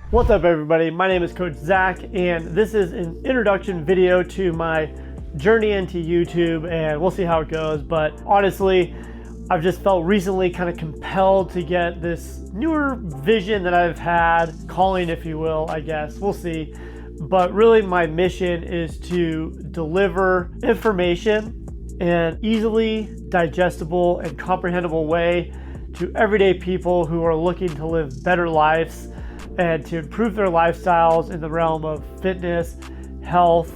What's up, everybody? My name is Coach Zach, and this is an introduction video to my journey into YouTube, and we'll see how it goes. But honestly, I've just felt recently kind of compelled to get this newer vision that I've had, calling, if you will, I guess. We'll see. But really, my mission is to deliver information in an easily digestible and comprehensible way to everyday people who are looking to live better lives and to improve their lifestyles in the realm of fitness, health,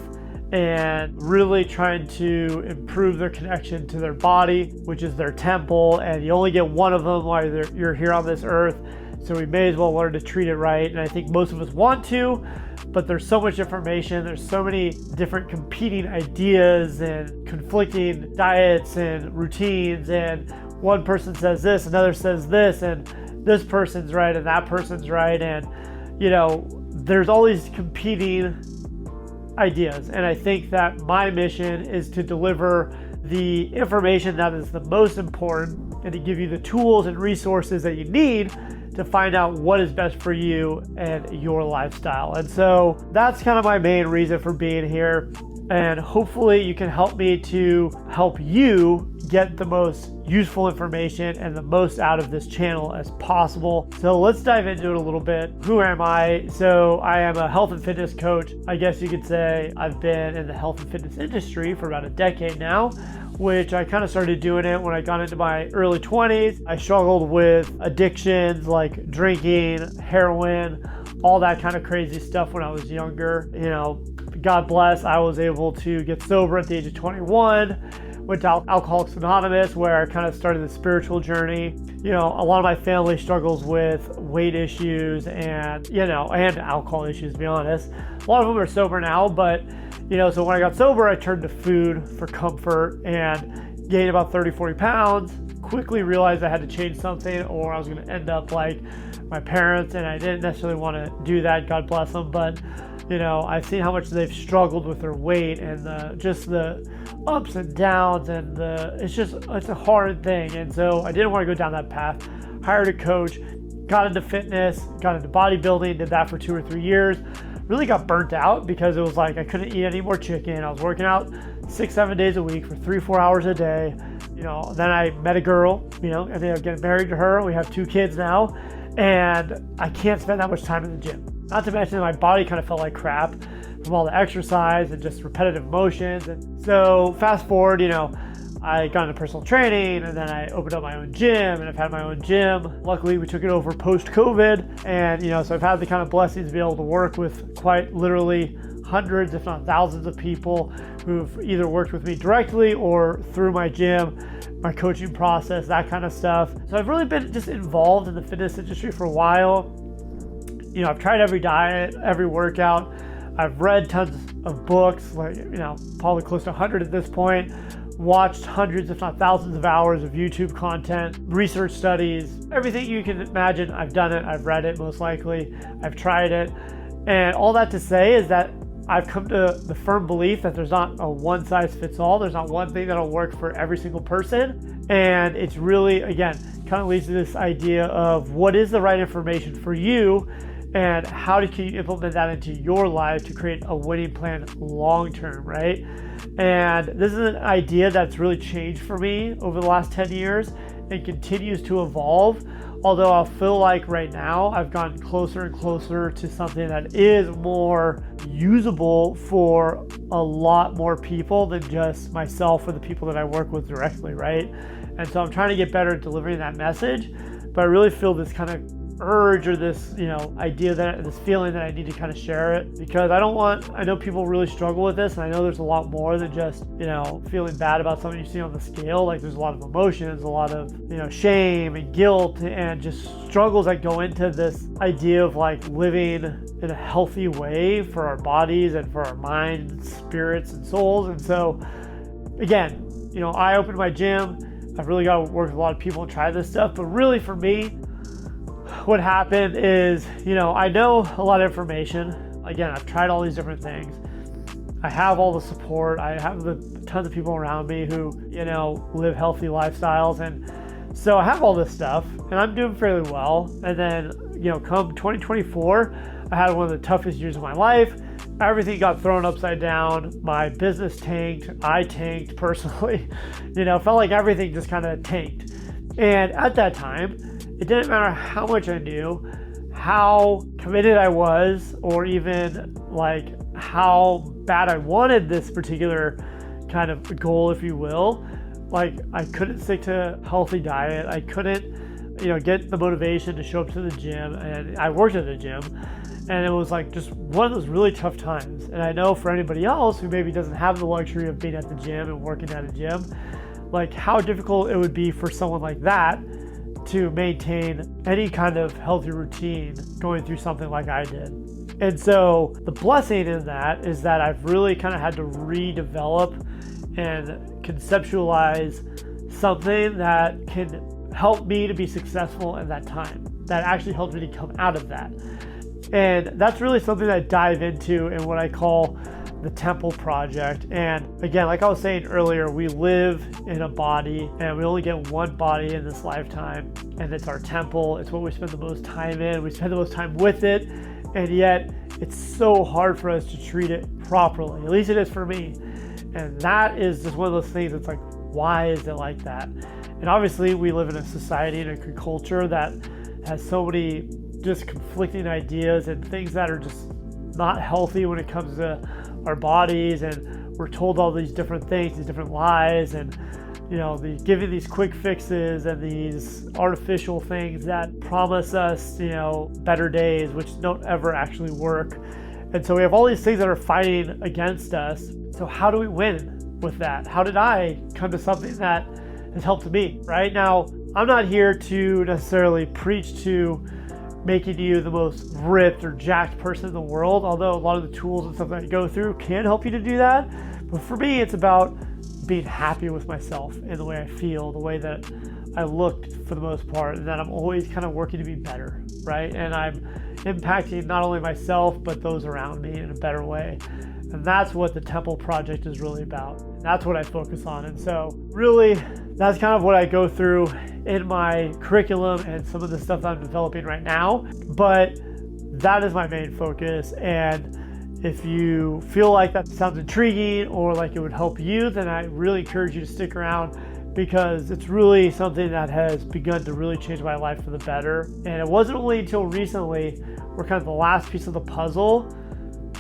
and really trying to improve their connection to their body, which is their temple, and you only get one of them while you're here on this earth, so we may as well learn to treat it right. And I think most of us want to, but there's so much information, there's so many different competing ideas and conflicting diets and routines, and one person says this, another says this, and this person's right and that person's right, and there's all these competing ideas. And I think that my mission is to deliver the information that is the most important and to give you the tools and resources that you need to find out what is best for you and your lifestyle. And so that's kind of my main reason for being here. And hopefully you can help me to help you get the most useful information and the most out of this channel as possible. So let's dive into it a little bit. Who am I? So I am a health and fitness coach. I guess you could say I've been in the health and fitness industry for about a decade now, which I kind of started doing it when I got into my early 20s. I struggled with addictions like drinking, heroin, all that kind of crazy stuff when I was younger. God bless, I was able to get sober at the age of 21, went to Alcoholics Anonymous, where I kind of started the spiritual journey. A lot of my family struggles with weight issues and alcohol issues, to be honest. A lot of them are sober now, but so when I got sober, I turned to food for comfort and gained about 30-40 pounds. Quickly realized I had to change something or I was going to end up like my parents, and I didn't necessarily want to do that, God bless them, but I've seen how much they've struggled with their weight and just the ups and downs, and it's a hard thing. And so I didn't want to go down that path. Hired a coach, got into fitness, got into bodybuilding, did that for 2 or 3 years. Really got burnt out because it was like I couldn't eat any more chicken. I was working out 6-7 days a week for 3-4 hours a day. Then I met a girl, I ended up getting married to her. We have 2 kids now, and I can't spend that much time in the gym. Not to mention that my body kind of felt like crap from all the exercise and just repetitive motions. And so fast forward, I got into personal training, and then I opened up my own gym, and I've had my own gym. Luckily, we took it over post-COVID, and so I've had the kind of blessings to be able to work with quite literally hundreds, if not thousands of people who've either worked with me directly or through my gym, my coaching process, that kind of stuff. So I've really been just involved in the fitness industry for a while. I've tried every diet, every workout. I've read tons of books, like, probably close to 100 at this point. Watched hundreds, if not thousands of hours of YouTube content, research studies, everything you can imagine. I've done it, I've read it most likely, I've tried it. And all that to say is that I've come to the firm belief that there's not a one size fits all. There's not one thing that'll work for every single person. And it's really, again, kind of leads to this idea of what is the right information for you and how can you implement that into your life to create a winning plan long term, right? And this is an idea that's really changed for me over the last 10 years and continues to evolve. Although I feel like right now I've gotten closer and closer to something that is more usable for a lot more people than just myself or the people that I work with directly, right? And so I'm trying to get better at delivering that message, but I really feel this kind of urge or this idea, that this feeling that I need to kind of share it, because I know people really struggle with this, and I know there's a lot more than just feeling bad about something you see on the scale. Like, there's a lot of emotions, a lot of shame and guilt and just struggles that go into this idea of like living in a healthy way for our bodies and for our minds, spirits, and souls. And so again, I opened my gym. I've really got to work with a lot of people and try this stuff, but really for me, what happened is, I know a lot of information. Again, I've tried all these different things. I have all the support. I have tons of people around me who, live healthy lifestyles. And so I have all this stuff and I'm doing fairly well. And then, come 2024, I had one of the toughest years of my life. Everything got thrown upside down. My business tanked. I tanked personally. Felt like everything just kind of tanked. And at that time, it didn't matter how much I knew, how committed I was, or even like how bad I wanted this particular kind of goal, if you will. Like, I couldn't stick to a healthy diet. I couldn't, get the motivation to show up to the gym. And I worked at the gym, and it was like just one of those really tough times. And I know for anybody else who maybe doesn't have the luxury of being at the gym and working at a gym, like how difficult it would be for someone like that to maintain any kind of healthy routine going through something like I did. And so the blessing in that is that I've really kind of had to redevelop and conceptualize something that can help me to be successful in that time, that actually helped me to come out of that. And that's really something that I dive into in what I call the Temple Project. And again, like I was saying earlier, we live in a body and we only get one body in this lifetime, and it's our temple. It's what we spend the most time in. We spend the most time with it, and yet it's so hard for us to treat it properly. At least it is for me. And that is just one of those things that's like, why is it like that? And obviously we live in a society and a culture that has so many just conflicting ideas and things that are just not healthy when it comes to our bodies, and we're told all these different things, these different lies, and giving these quick fixes and these artificial things that promise us better days, which don't ever actually work. And so we have all these things that are fighting against us. So how do we win with that? How did I come to something that has helped me? Right now, I'm not here to necessarily preach to making you the most ripped or jacked person in the world, although a lot of the tools and stuff that I go through can help you to do that. But for me, it's about being happy with myself and the way I feel, the way that I look for the most part, and that I'm always kind of working to be better, right? And I'm impacting not only myself, but those around me in a better way. And that's what the Temple Project is really about. That's what I focus on. And so really, that's kind of what I go through in my curriculum and some of the stuff that I'm developing right now. But that is my main focus. And if you feel like that sounds intriguing or like it would help you, then I really encourage you to stick around, because it's really something that has begun to really change my life for the better. And it wasn't only until recently where kind of the last piece of the puzzle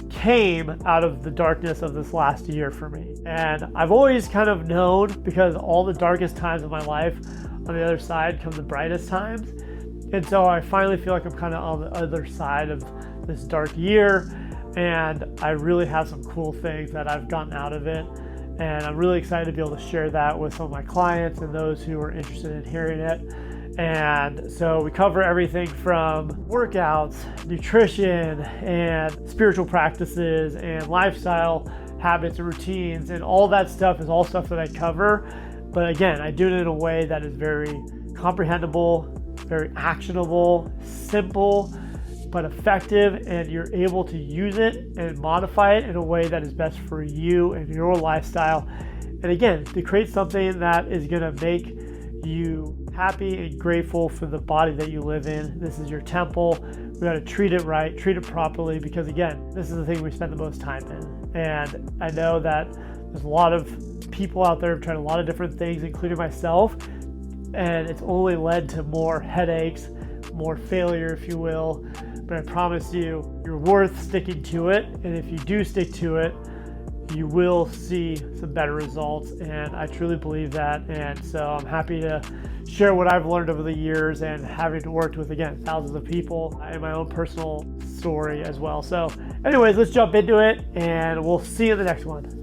came out of the darkness of this last year for me. And I've always kind of known, because all the darkest times of my life, on the other side come the brightest times. And so I finally feel like I'm kind of on the other side of this dark year, and I really have some cool things that I've gotten out of it. And I'm really excited to be able to share that with some of my clients and those who are interested in hearing it. And so we cover everything from workouts, nutrition, and spiritual practices, and lifestyle habits and routines, and all that stuff is all stuff that I cover. But again, I do it in a way that is very comprehensible, very actionable, simple, but effective, and you're able to use it and modify it in a way that is best for you and your lifestyle. And again, to create something that is going to make you happy and grateful for the body that you live in. This is your temple. We got to treat it right, treat it properly, because again, this is the thing we spend the most time in. And I know that there's a lot of people out there who've tried a lot of different things, including myself, and it's only led to more headaches, more failure, if you will. But I promise you, you're worth sticking to it. And if you do stick to it, you will see some better results. And I truly believe that. And so I'm happy to share what I've learned over the years, and having worked with, again, thousands of people in my own personal story as well. So anyways, let's jump into it, and we'll see you in the next one.